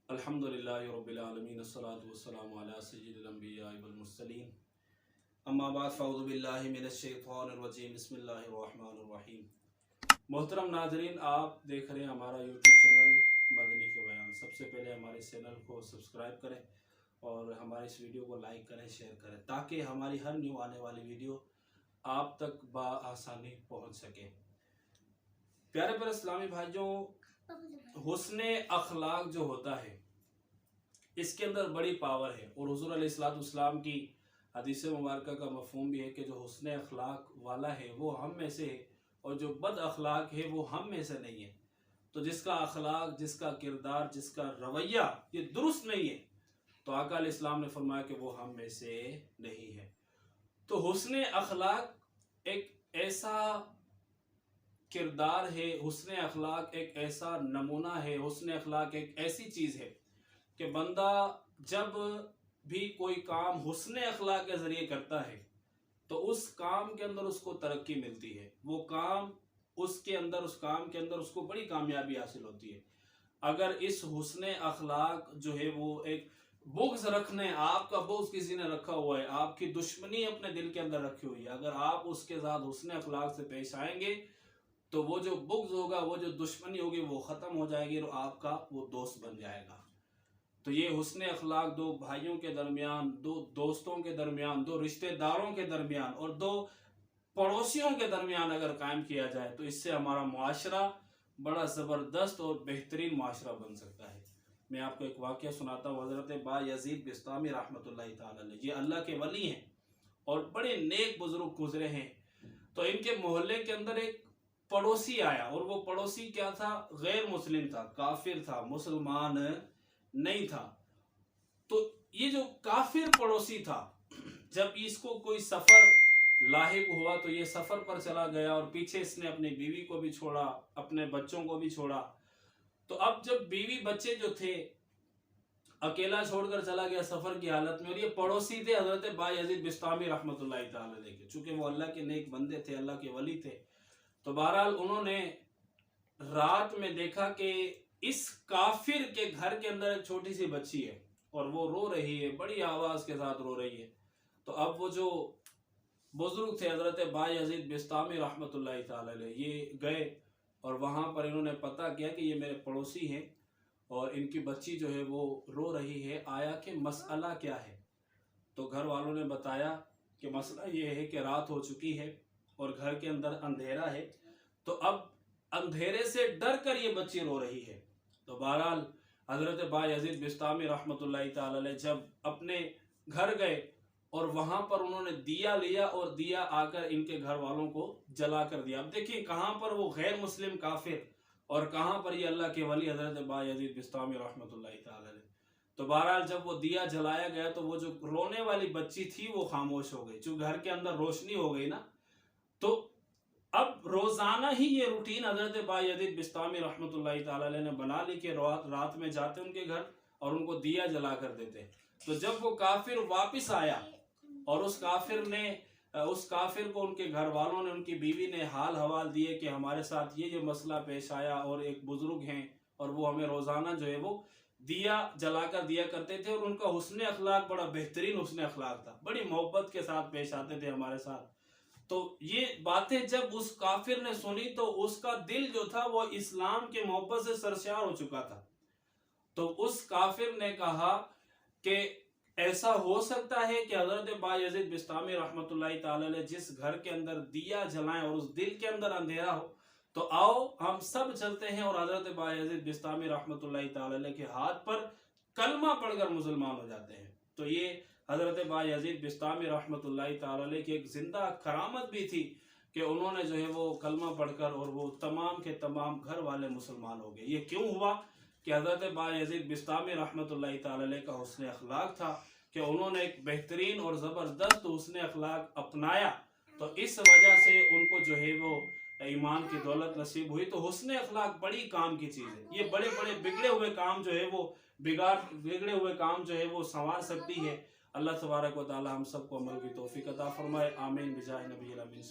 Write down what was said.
الحمدللہ رب العالمین الصلاۃ والسلام علی سید الانبیاء والمرسلین اما بعد فاعوذ باللہ من الشیطان الرجیم بسم اللہ الرحمن الرحیم۔ محترم ناظرین، آپ دیکھ رہے ہیں ہمارا یوٹیوب چینل مدنی کے بیان۔ سب سے پہلے ہمارے چینل کو سبسکرائب کریں اور ہمارے اس ویڈیو کو لائک کریں، شیئر کریں، تاکہ ہماری ہر نیو آنے والی ویڈیو آپ تک بآسانی پہنچ سکے۔ پیارے پر اسلامی بھائیوں، حسن اخلاق جو ہوتا ہے اس کے اندر بڑی پاور ہے، اور حضور علیہ السلام کی حدیث مبارکہ کا مفہوم بھی ہے کہ جو حسن اخلاق والا ہے وہ ہم میں سے ہے، اور جو بد اخلاق ہے وہ ہم میں سے نہیں ہے۔ تو جس کا اخلاق، جس کا کردار، جس کا رویہ یہ درست نہیں ہے، تو آقا علیہ السلام نے فرمایا کہ وہ ہم میں سے نہیں ہے۔ تو حسن اخلاق ایک ایسا کردار ہے، حسن اخلاق ایک ایسا نمونہ ہے، حسن اخلاق ایک ایسی چیز ہے کہ بندہ جب بھی کوئی کام حسن اخلاق کے ذریعے کرتا ہے تو اس کام کے اندر اس کو ترقی ملتی ہے، وہ کام اس کام کے اندر اس کو بڑی کامیابی حاصل ہوتی ہے۔ اگر اس حسن اخلاق جو ہے وہ ایک بغض رکھنے، آپ کا بغض کسی نے رکھا ہوا ہے، آپ کی دشمنی اپنے دل کے اندر رکھی ہوئی ہے، اگر آپ اس کے ساتھ حسن اخلاق سے پیش آئیں گے تو وہ جو بغض ہوگا، وہ جو دشمنی ہوگی وہ ختم ہو جائے گی اور آپ کا وہ دوست بن جائے گا۔ تو یہ حسن اخلاق دو بھائیوں کے درمیان، دو دوستوں کے درمیان، دو رشتہ داروں کے درمیان اور دو پڑوسیوں کے درمیان اگر قائم کیا جائے تو اس سے ہمارا معاشرہ بڑا زبردست اور بہترین معاشرہ بن سکتا ہے۔ میں آپ کو ایک واقعہ سناتا ہوں۔ حضرت بایزید بسطامی رحمۃ اللہ تعالی علیہ، یہ اللہ کے ولی ہیں اور بڑے نیک بزرگ گزرے ہیں۔ تو ان کے محلے کے اندر ایک پڑوسی آیا، اور وہ پڑوسی کیا تھا؟ غیر مسلم تھا، کافر تھا، مسلمان نہیں تھا۔ تو یہ جو کافر پڑوسی تھا، جب اس کو کوئی سفر لاحق ہوا تو یہ سفر پر چلا گیا، اور پیچھے اس نے اپنی بیوی کو بھی چھوڑا، اپنے بچوں کو بھی چھوڑا۔ تو اب جب بیوی بچے جو تھے اکیلا چھوڑ کر چلا گیا سفر کی حالت میں، اور یہ پڑوسی تھے حضرت بایزید بسطامی رحمۃ اللہ تعالی علیہ کے، چونکہ وہ اللہ کے نیک بندے تھے، اللہ کے ولی تھے۔ تو بہرحال انہوں نے رات میں دیکھا کہ اس کافر کے گھر کے اندر ایک چھوٹی سی بچی ہے اور وہ رو رہی ہے، بڑی آواز کے ساتھ رو رہی ہے۔ تو اب وہ جو بزرگ تھے حضرت بایزید بسطامی رحمۃ اللہ تعالی علیہ، یہ گئے اور وہاں پر انہوں نے پتہ کیا کہ یہ میرے پڑوسی ہیں اور ان کی بچی جو ہے وہ رو رہی ہے، آیا کہ مسئلہ کیا ہے؟ تو گھر والوں نے بتایا کہ مسئلہ یہ ہے کہ رات ہو چکی ہے اور گھر کے اندر اندھیرا ہے، تو اب اندھیرے سے ڈر کر یہ بچی رو رہی ہے۔ تو بہرحال حضرت بایزید بسطامی رحمۃ اللہ تعالی علیہ جب اپنے گھر گئے اور وہاں پر انہوں نے دیا لیا اور دیا آ کر ان کے گھر والوں کو جلا کر دیا۔ اب دیکھیں کہاں پر وہ غیر مسلم کافر اور کہاں پر یہ اللہ کے ولی حضرت بایزید بسطامی رحمۃ اللہ تعالی علیہ۔ تو بہرحال جب وہ دیا جلایا گیا تو وہ جو رونے والی بچی تھی وہ خاموش ہو گئی، چونکہ گھر کے اندر روشنی ہو گئی نا۔ تو اب روزانہ ہی یہ روٹین حضرت بایزید بسطامی رحمۃ اللہ تعالی علیہ نے بنا لی کہ رات میں جاتے ان کے گھر اور ان کو دیا جلا کر دیتے۔ تو جب وہ کافر واپس آیا اور اس کافر کو ان کے گھر والوں نے، ان کی بیوی نے حال حوال دیے کہ ہمارے ساتھ یہ مسئلہ پیش آیا، اور ایک بزرگ ہیں اور وہ ہمیں روزانہ جو ہے وہ دیا جلا کر دیا کرتے تھے، اور ان کا حسن اخلاق بڑا بہترین حسن اخلاق تھا، بڑی محبت کے ساتھ پیش آتے تھے ہمارے ساتھ۔ تو یہ باتیں جب اس کافر نے سنی تو اس کا دل جو تھا وہ اسلام کے محبت سے سرشار ہو چکا تھا۔ تو اس کافر نے کہا کہ ایسا ہو سکتا ہے کہ حضرت بایزید بسطامی رحمۃ اللہ تعالی علیہ جس گھر کے اندر دیا جلائیں اور اس دل کے اندر اندھیرا ہو، تو آؤ ہم سب چلتے ہیں اور حضرت بایزید بسطامی رحمۃ اللہ تعالی علیہ کے ہاتھ پر کلمہ پڑھ کر مسلمان ہو جاتے ہیں۔ تو یہ حضرت بایزید بسطامی رحمۃ اللہ تعالی علیہ کی ایک زندہ کرامت بھی تھی کہ انہوں نے جو ہے وہ کلمہ پڑھ کر اور وہ تمام کے تمام گھر والے مسلمان ہو گئے۔ یہ کیوں ہوا؟ کہ حضرت بایزید بسطامی رحمۃ اللہ تعالی علیہ کا حسن اخلاق تھا کہ انہوں نے ایک بہترین اور زبردست حسن اخلاق اپنایا، تو اس وجہ سے ان کو جو ہے وہ ایمان کی دولت نصیب ہوئی۔ تو حسن اخلاق بڑی کام کی چیز ہے، یہ بڑے بڑے بگڑے ہوئے کام جو ہے وہ بگڑے ہوئے کام جو ہے وہ سنوار سکتی ہے۔ اللہ تبارک و تعالی ہم سب کو عمل کی توفیق عطا فرمائے، آمین بجاہ نبی الامین۔